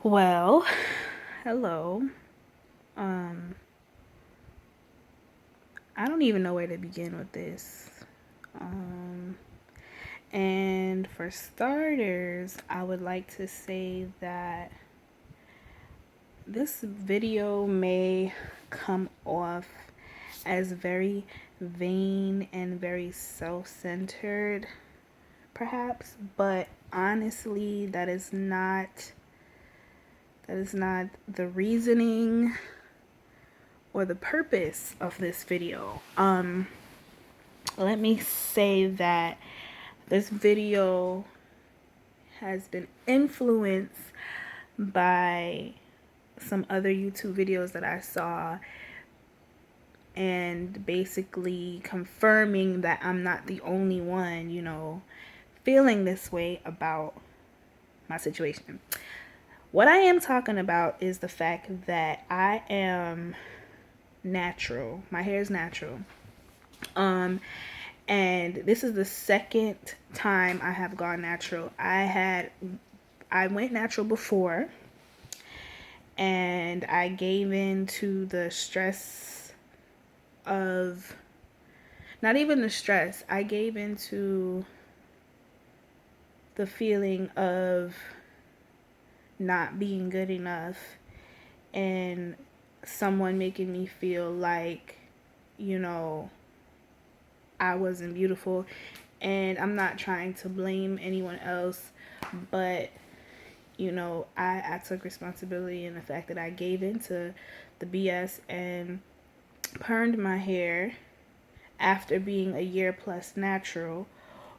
Well, hello. Um, I don't even know where to begin with this. Um, and for starters, I would like to say that this video may come off as very vain and very self-centered, perhaps, but honestly, that is not the reasoning or the purpose of this video. Let me say that this video has been influenced by some other YouTube videos that I saw, and basically confirming that I'm not the only one, feeling this way about my situation. What I am talking about is the fact that I am natural. My hair is natural. And this is the second time I have gone natural. I went natural before, and I gave in to the stress of, not even the stress, I gave into the feeling of not being good enough and someone making me feel like, you know, I wasn't beautiful. And I'm not trying to blame anyone else, but I took responsibility in the fact that I gave into the BS and permed my hair after being a year plus natural,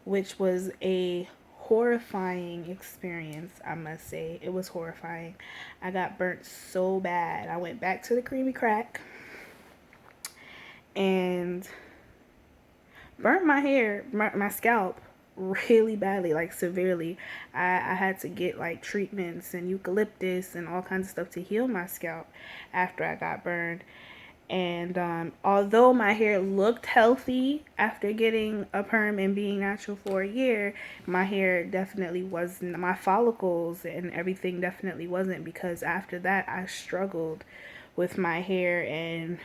which was a horrifying experience, I must say. It was horrifying. I got burnt so bad. I went back to the creamy crack and burnt my hair, my scalp really badly, like severely. I had to get like treatments and eucalyptus and all kinds of stuff to heal my scalp after I got burned. And although my hair looked healthy after getting a perm and being natural for a year, my hair definitely wasn't, my follicles and everything definitely wasn't, because after that I struggled with my hair and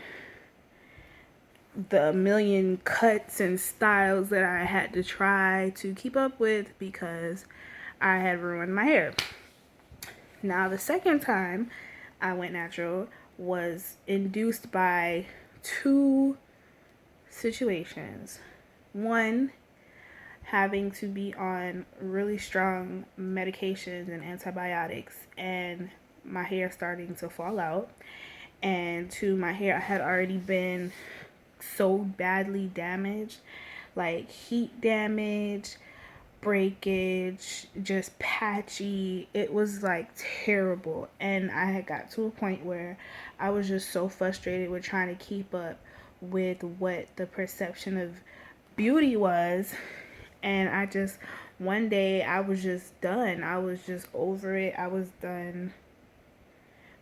the million cuts and styles that I had to try to keep up with because I had ruined my hair. Now, the second time I went natural was induced by two situations. One, having to be on really strong medications and antibiotics, and my hair starting to fall out. And two, my hair had already been so badly damaged, like heat damage, breakage, just patchy. It was like terrible. And I had got to a point where I was just so frustrated with trying to keep up with what the perception of beauty was. And one day I was just done. I was just over it. I was done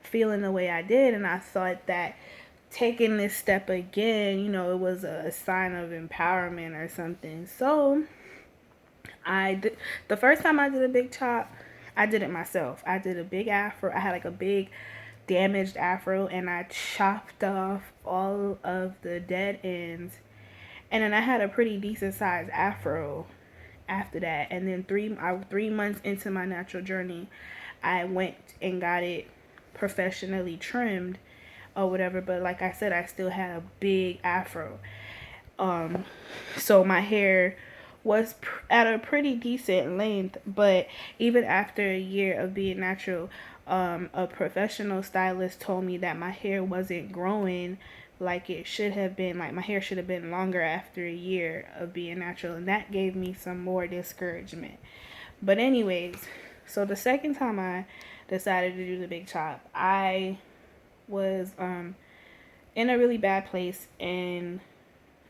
feeling the way I did. And I thought that taking this step again, it was a sign of empowerment or something. So the first time I did a big chop, I did it myself. I did a big afro. I had like a big damaged afro, and I chopped off all of the dead ends. And then I had a pretty decent sized afro after that. And then 3 months into my natural journey, I went and got it professionally trimmed or whatever. But like I said, I still had a big afro. So my hair was at a pretty decent length, but even after a year of being natural, a professional stylist told me that my hair wasn't growing like it should have been. Like my hair should have been longer after a year of being natural, and that gave me some more discouragement. But anyways, so the second time I decided to do the big chop, I was in a really bad place, and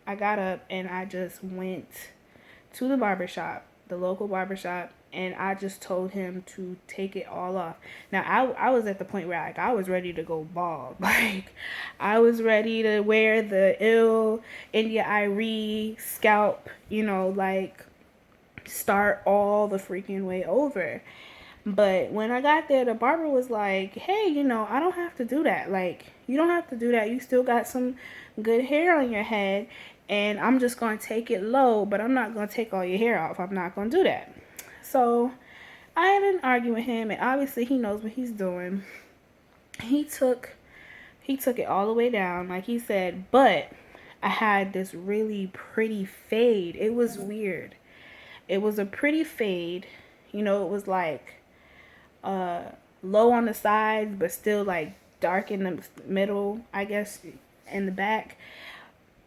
I got up and I just went to the barbershop, the local barbershop, and I just told him to take it all off. Now, I was at the point where I was ready to go bald. Like, I was ready to wear the ill India Irie scalp, like, start all the freaking way over. But when I got there, the barber was like, hey, I don't have to do that. Like, you don't have to do that. You still got some good hair on your head. And I'm just going to take it low, but I'm not going to take all your hair off. I'm not going to do that. So I didn't argue with him. And obviously, he knows what he's doing. He took it all the way down, like he said, but I had this really pretty fade. It was weird. It was a pretty fade. It was like uh low on the sides, but still like dark in the middle, I guess, in the back.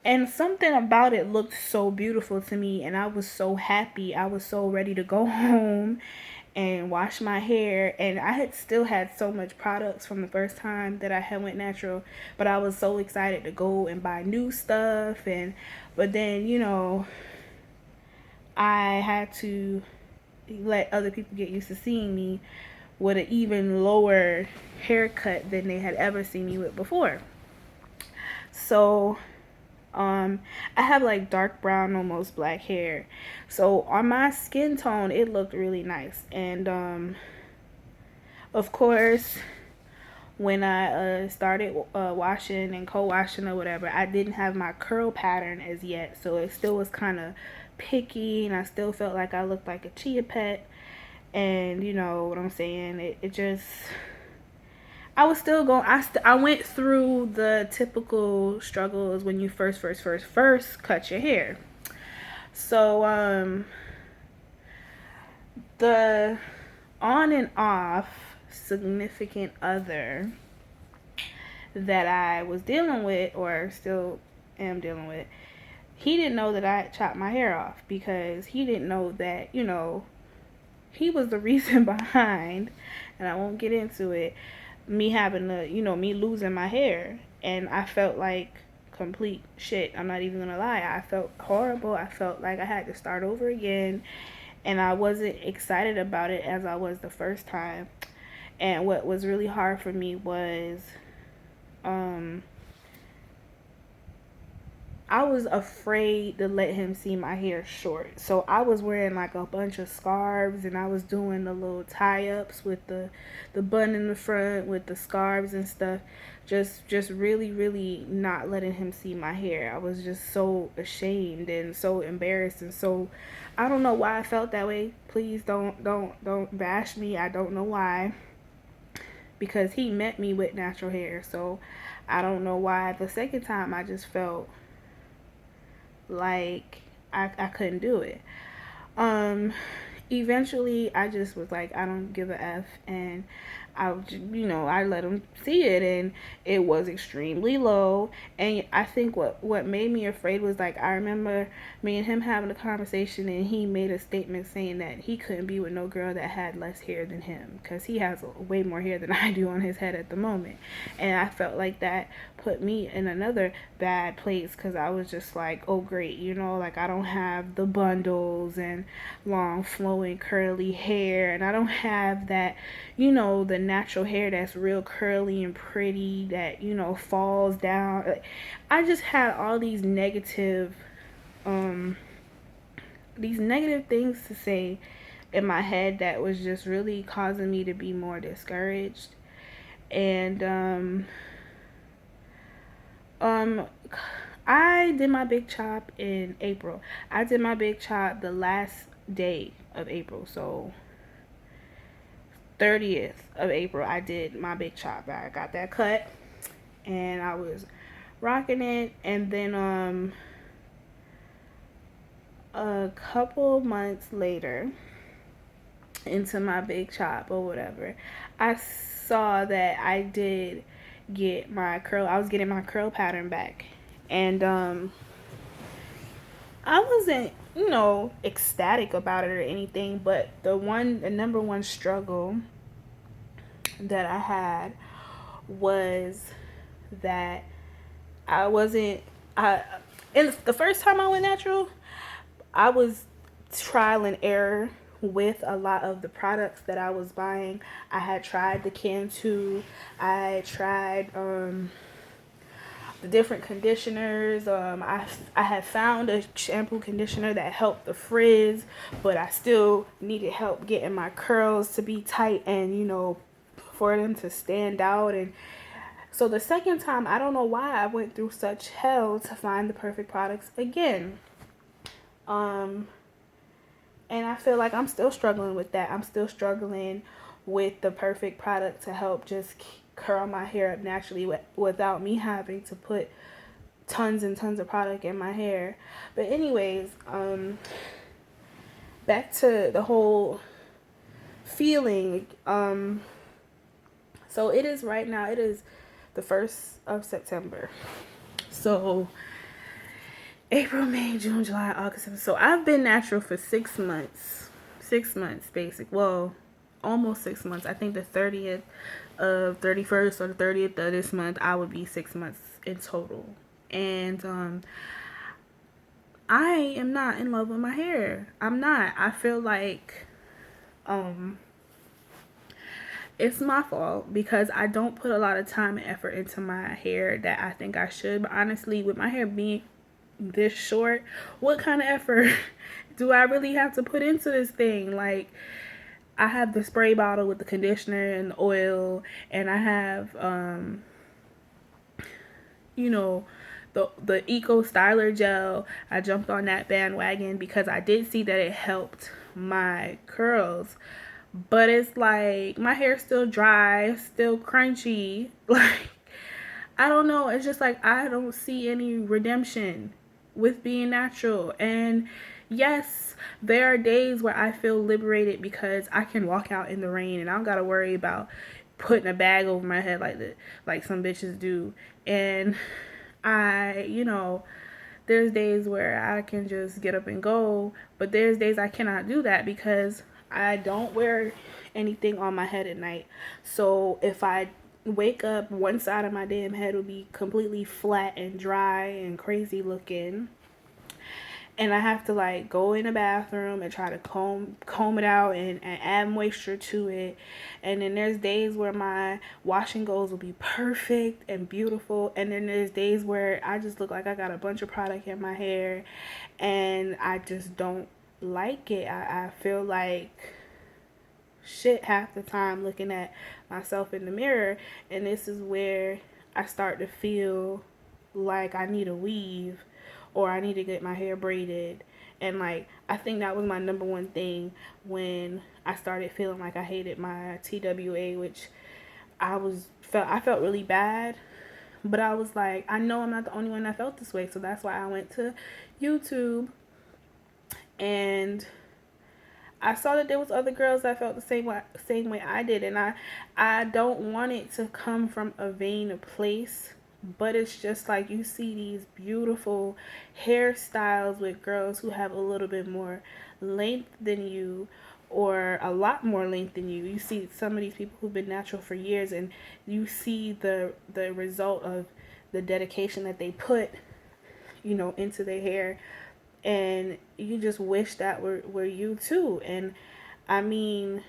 And something about it looked so beautiful to me, and I was so happy. I was so ready to go home and wash my hair, and I had still had so much products from the first time that I had went natural, but I was so excited to go and buy new stuff. And but then I had to let other people get used to seeing me with an even lower haircut than they had ever seen me with before. So I have like dark brown, almost black hair. So on my skin tone, it looked really nice. And of course, when I started washing and co-washing or whatever, I didn't have my curl pattern as yet. So it still was kind of picky, and I still felt like I looked like a chia pet. And you know what I'm saying? It just, I was still going. I went through the typical struggles when you first cut your hair. So the on and off significant other that I was dealing with, or still am dealing with, he didn't know that I had chopped my hair off, because he didn't know that he was the reason behind, and I won't get into it, me having to, me losing my hair. And I felt like complete shit. I'm not even gonna lie. I felt horrible. I felt like I had to start over again. And I wasn't excited about it as I was the first time. And what was really hard for me was I was afraid to let him see my hair short. So I was wearing like a bunch of scarves, and I was doing the little tie-ups with the bun in the front with the scarves and stuff. Just really, really not letting him see my hair. I was just so ashamed and so embarrassed, and so I don't know why I felt that way. Please don't bash me. I don't know why. Because he met me with natural hair. So I don't know why the second time I just felt like I couldn't do it. Eventually I just was like, I don't give a F, and I let him see it, and it was extremely low. And I think what made me afraid was, like, I remember me and him having a conversation, and he made a statement saying that he couldn't be with no girl that had less hair than him, because he has way more hair than I do on his head at the moment. And I felt like that put me in another bad place, because I was just like, oh great, like, I don't have the bundles and long flowing curly hair, and I don't have that, the natural hair that's real curly and pretty that falls down. Like, I just had all these negative things to say in my head that was just really causing me to be more discouraged. And I did my big chop in April. I did my big chop the last day of April. So 30th of April, I did my big chop. I got that cut, and I was rocking it. And then a couple months later, into my big chop or whatever, I saw that I did get my curl. I was getting my curl pattern back, and I wasn't, ecstatic about it or anything, but the number one struggle that I had was that I wasn't, and the first time I went natural, I was trial and error with a lot of the products that I was buying. I had tried the Cantu, I tried the different conditioners. I had found a shampoo conditioner that helped the frizz, but I still needed help getting my curls to be tight and, you know, for them to stand out. And so the second time, I don't know why I went through such hell to find the perfect products again. And I feel like I'm still struggling with that. I'm still struggling with the perfect product to help just curl my hair up naturally without me having to put tons and tons of product in my hair. But anyways, back to the whole feeling. So it is right now, it is the 1st of September. So April, May, June, July, August. So I've been natural for 6 months. 6 months, basic. Well, almost 6 months. I think the 31st or the 30th of this month, I would be 6 months in total. And I am not in love with my hair. I'm not. I feel like it's my fault because I don't put a lot of time and effort into my hair that I think I should. But honestly, with my hair being this short, what kind of effort do I really have to put into this thing? Like, I have the spray bottle with the conditioner and the oil, and I have you know, the Eco Styler gel. I jumped on that bandwagon because I did see that it helped my curls. But it's like my hair's still dry, still crunchy. Like, I don't know. It's just like I don't see any redemption with being natural. And yes, there are days where I feel liberated because I can walk out in the rain and I don't gotta worry about putting a bag over my head like some bitches do. And there's days where I can just get up and go, but there's days I cannot do that because I don't wear anything on my head at night. So if I wake up, one side of my damn head will be completely flat and dry and crazy looking. And I have to like go in the bathroom and try to comb it out and add moisture to it. And then there's days where my wash and goes will be perfect and beautiful. And then there's days where I just look like I got a bunch of product in my hair and I just don't like it. I feel like shit half the time looking at myself in the mirror. And this is where I start to feel like I need a weave or I need to get my hair braided. And like, I think that was my number one thing when I started feeling like I hated my TWA, which I felt really bad. But I was like, I know I'm not the only one that felt this way. So that's why I went to YouTube and I saw that there was other girls that felt the same way I did. And I don't want it to come from a vain place. But it's just like you see these beautiful hairstyles with girls who have a little bit more length than you or a lot more length than you. You see some of these people who've been natural for years and you see the result of the dedication that they put, into their hair. And you just wish that were you too. And I mean,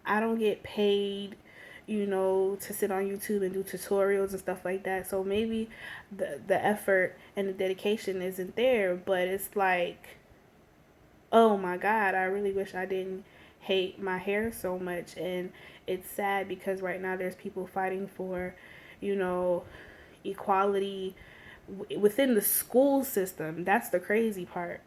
I don't get paid to sit on YouTube and do tutorials and stuff like that. So maybe the effort and the dedication isn't there, but it's like, oh my God, I really wish I didn't hate my hair so much. And it's sad because right now there's people fighting for, equality within the school system. That's the crazy part.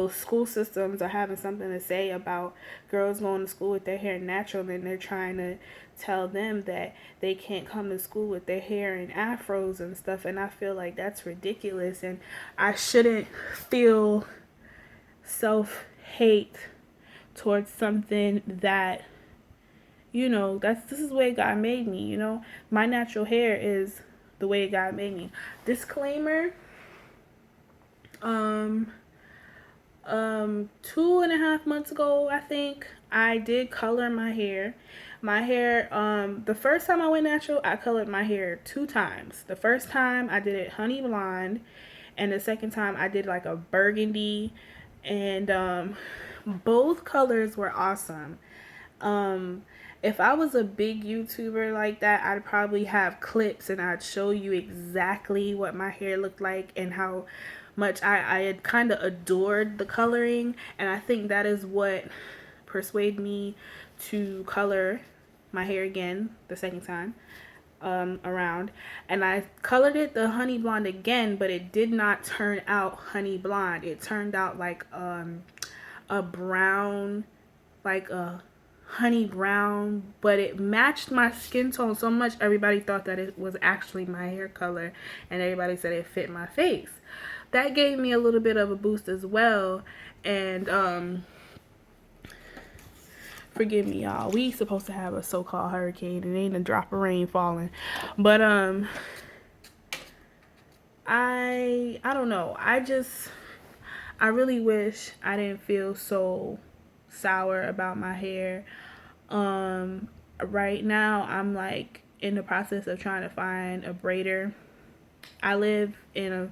School systems are having something to say about girls going to school with their hair natural, and they're trying to tell them that they can't come to school with their hair in afros and stuff. And I feel like that's ridiculous, and I shouldn't feel self-hate towards something that, this is the way God made me. My natural hair is the way God made me. Disclaimer, 2.5 months ago, I think, I did color my hair. The first time I went natural, I colored my hair 2 times. The first time I did it honey blonde, and the second time I did like a burgundy, and both colors were awesome. Um, if I was a big YouTuber like that, I'd probably have clips and I'd show you exactly what my hair looked like and how much I had kind of adored the coloring. And I think that is what persuaded me to color my hair again the second time around. And I colored it the honey blonde again, but it did not turn out honey blonde. It turned out like a brown, like a honey brown, but it matched my skin tone so much everybody thought that it was actually my hair color, and everybody said it fit my face. That gave me a little bit of a boost as well. And forgive me, y'all, we supposed to have a so-called hurricane and ain't a drop of rain falling, but I don't know, I really wish I didn't feel so sour about my hair. Right now I'm like in the process of trying to find a braider. I live in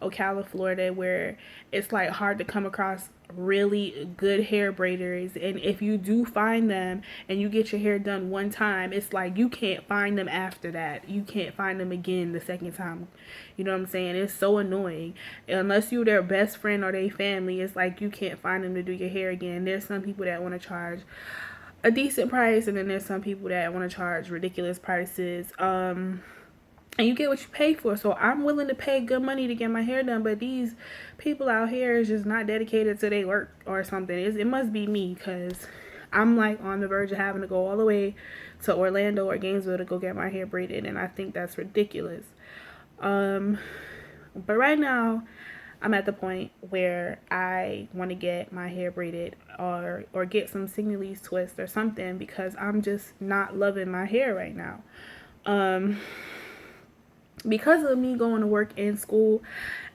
Ocala, Florida, where it's like hard to come across really good hair braiders. And if you do find them and you get your hair done one time, it's like you can't find them after that. You can't find them again the second time. You know what I'm saying? It's so annoying. Unless you're their best friend or their family, it's like you can't find them to do your hair again. There's some people that want to charge a decent price, and then there's some people that want to charge ridiculous prices. And you get what you pay for. So I'm willing to pay good money to get my hair done, but these people out here is just not dedicated to their work or something. It must be me, because I'm like on the verge of having to go all the way to Orlando or Gainesville to go get my hair braided, and I think that's ridiculous. But right now I'm at the point where I want to get my hair braided or get some signalese twist or something, because I'm just not loving my hair right now. Because of me going to work and school,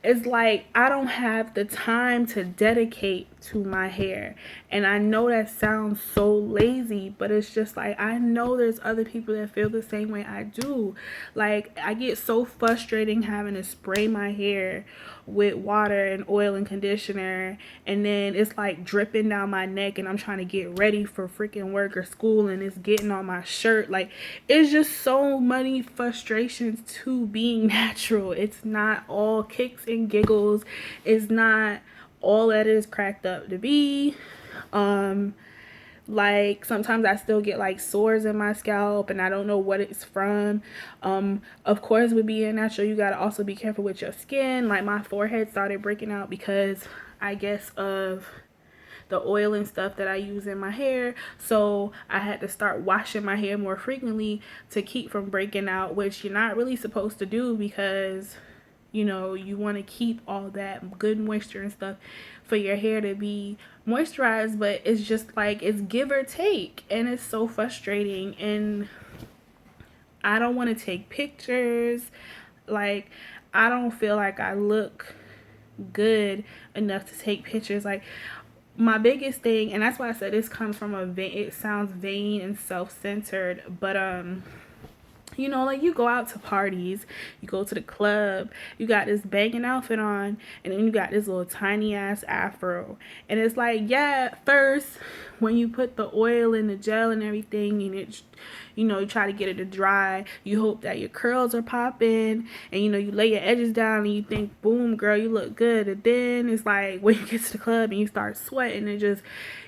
it's like I don't have the time to dedicate to my hair. And I know that sounds so lazy, but it's just like I know there's other people that feel the same way I do. Like I get so frustrating having to spray my hair with water and oil and conditioner, and then it's like dripping down my neck, and I'm trying to get ready for freaking work or school, and it's getting on my shirt. Like it's just so many frustrations to being natural. It's not all kicks and giggles. It's not all that it is cracked up to be. Like sometimes I still get like sores in my scalp and I don't know what it's from. Of course, with being natural, you gotta also be careful with your skin. Like my forehead started breaking out because I guess of the oil and stuff that I use in my hair. So I had to start washing my hair more frequently to keep from breaking out, which you're not really supposed to do, because you know you want to keep all that good moisture and stuff for your hair to be moisturized. But it's just like it's give or take, and it's so frustrating, and I don't want to take pictures. Like I don't feel like I look good enough to take pictures. Like my biggest thing, and that's why I said this comes from it sounds vain and self-centered, but you know, like you go out to parties, you go to the club, you got this banging outfit on, and then you got this little tiny ass afro. And it's like, yeah, at first, when you put the oil and the gel and everything, and it, you know, you try to get it to dry, you hope that your curls are popping, and you know, you lay your edges down and you think, boom, girl, you look good. And then it's like, when you get to the club and you start sweating, it just,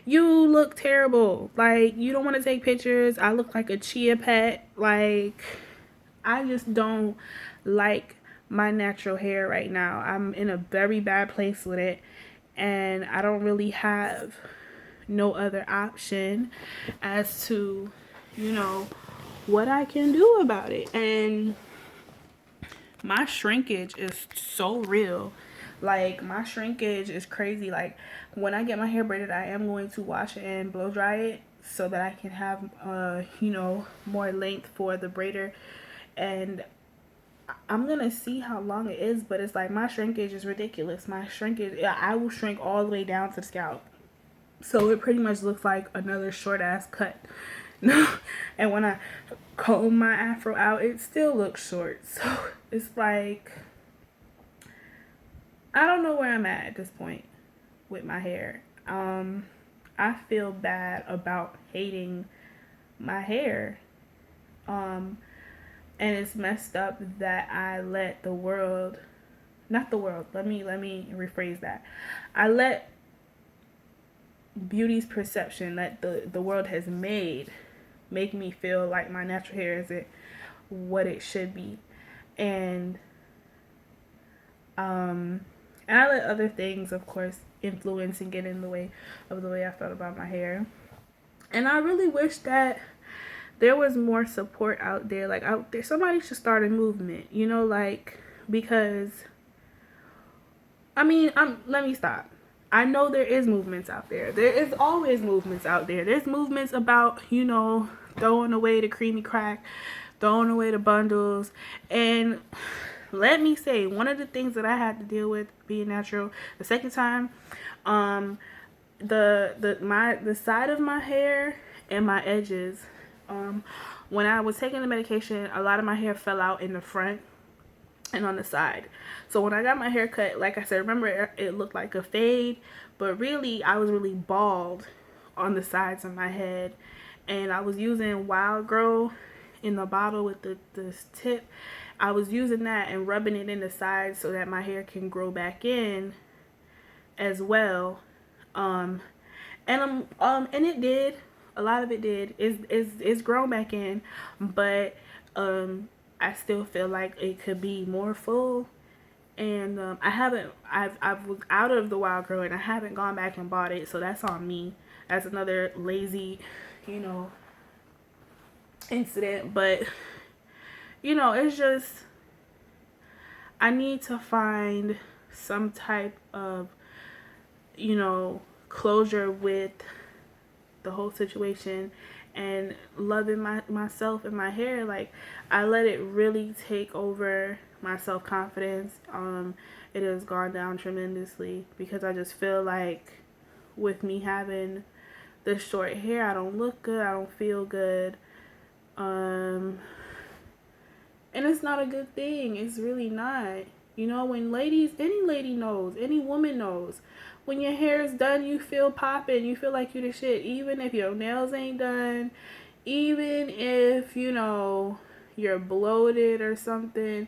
you look terrible. Like, you don't want to take pictures. I look like a chia pet. Like, I just don't like my natural hair right now. I'm in a very bad place with it, and I don't really have no other option as to, you know, what I can do about it. And my shrinkage is so real. Like my shrinkage is crazy. Like when I get my hair braided, I am going to wash it and blow dry it so that I can have you know, more length for the braider. And I'm gonna see how long it is, but it's like my shrinkage is ridiculous. My shrinkage, I will shrink all the way down to the scalp, so it pretty much looks like another short ass cut. And when I comb my afro out, it still looks short. So it's like I don't know where I'm at this point with my hair. I I feel bad about hating my hair. And it's messed up that I let the world, not the world, let me rephrase that. I let beauty's perception that the world has made make me feel like my natural hair isn't what it should be. And and I let other things, of course, influence and get in the way of the way I felt about my hair. And I really wish that there was more support out there. Like, out there, somebody should start a movement, you know, like, because, I mean, let me stop. I know there is movements out there. There is always movements out there. There's movements about, you know, throwing away the creamy crack, throwing away the bundles. And let me say, one of the things that I had to deal with being natural the second time, the side of my hair and my edges, when I was taking the medication, a lot of my hair fell out in the front and on the side. So when I got my hair cut, like I said, remember, it looked like a fade, but really I was really bald on the sides of my head. And I was using Wild Grow in the bottle with the tip. I was using that and rubbing it in the sides so that my hair can grow back in as well. And it did. A lot of it did. It's grown back in, but I still feel like it could be more full. And I was out of the Wild Grow and I haven't gone back and bought it, so that's on me. That's another lazy, you know, incident. But, you know, it's just, I need to find some type of, you know, closure with the whole situation and loving myself and my hair. Like, I let it really take over my self-confidence. It has gone down tremendously because I just feel like with me having the short hair, I don't look good, I don't feel good. And it's not a good thing. It's really not. You know, when ladies, any lady knows, any woman knows, when your hair is done, you feel popping. You feel like you the shit. Even if your nails ain't done, even if, you know, you're bloated or something,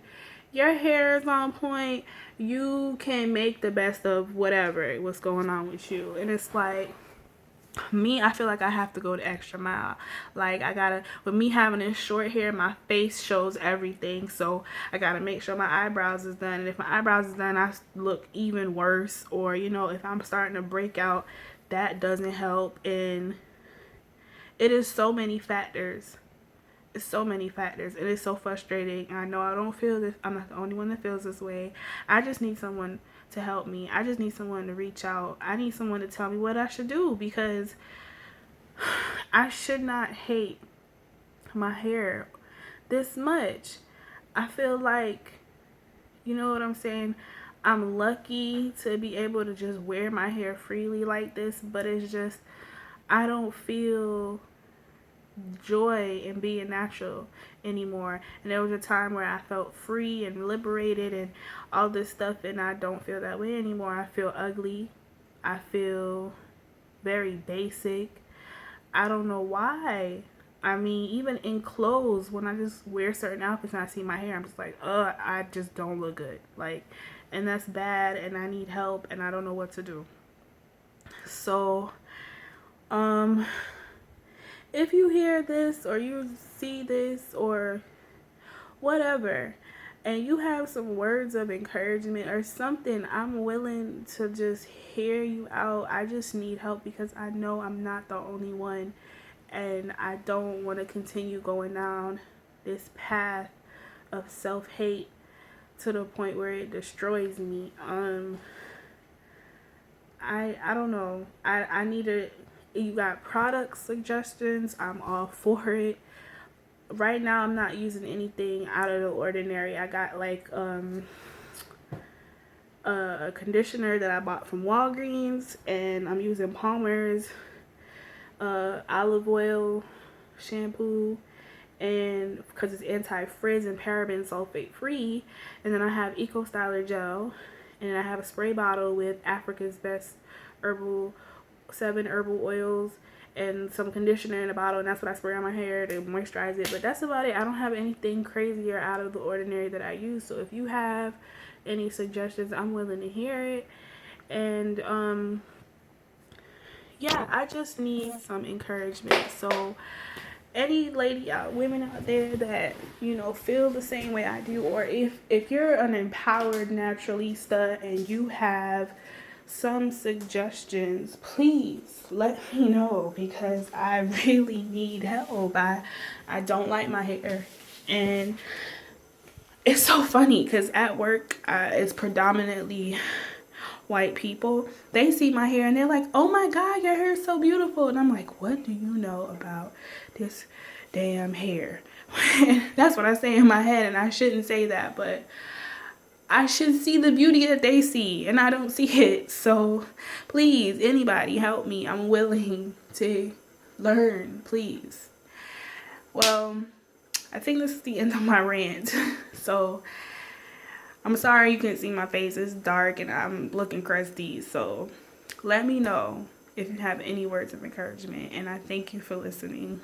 your hair is on point. You can make the best of what's going on with you. And it's like, me, I feel like I have to go the extra mile. Like, I gotta, with me having this short hair, my face shows everything, so I gotta make sure my eyebrows is done. And if my eyebrows is done, I look even worse. Or, you know, if I'm starting to break out, that doesn't help. And it is so many factors. It's so many factors. It is so frustrating. I know I don't feel this. I'm not the only one that feels this way. I just need someone to help me. I just need someone to reach out. I need someone to tell me what I should do, because I should not hate my hair this much. I feel like, you know what I'm saying? I'm lucky to be able to just wear my hair freely like this, but it's just, I don't feel joy in being natural anymore. And there was a time where I felt free and liberated and all this stuff, and I don't feel that way anymore. I feel ugly. I feel very basic. I don't know why. I mean, even in clothes, when I just wear certain outfits and I see my hair, I'm just like, I just don't look good. Like, and that's bad, and I need help, and I don't know what to do. So, if you hear this or you see this or whatever, and you have some words of encouragement or something, I'm willing to just hear you out. I just need help because I know I'm not the only one, and I don't want to continue going down this path of self-hate to the point where it destroys me. I don't know. I need to, you got product suggestions, I'm all for it. Right now I'm not using anything out of the ordinary. I got like a conditioner that I bought from Walgreens, and I'm using Palmer's olive oil shampoo, and because it's anti-frizz and paraben sulfate free. And then I have Eco Styler gel, and I have a spray bottle with Africa's Best herbal 7 herbal oils and some conditioner in a bottle, and that's what I spray on my hair to moisturize it. But that's about it. I don't have anything crazy or out of the ordinary that I use. So if you have any suggestions, I'm willing to hear it. And yeah, I just need some encouragement. So any women out there that, you know, feel the same way I do, or if you're an empowered naturalista and you have some suggestions, please let me know, because I really need help. I don't like my hair, and it's so funny because at work, it's predominantly white people. They see my hair and they're like, "Oh my God, your hair is so beautiful," and I'm like, "What do you know about this damn hair?" That's what I say in my head, and I shouldn't say that, but I should see the beauty that they see, and I don't see it. So please, anybody, help me. I'm willing to learn, please. Well, I think this is the end of my rant. So I'm sorry you couldn't see my face. It's dark and I'm looking crusty. So let me know if you have any words of encouragement, and I thank you for listening.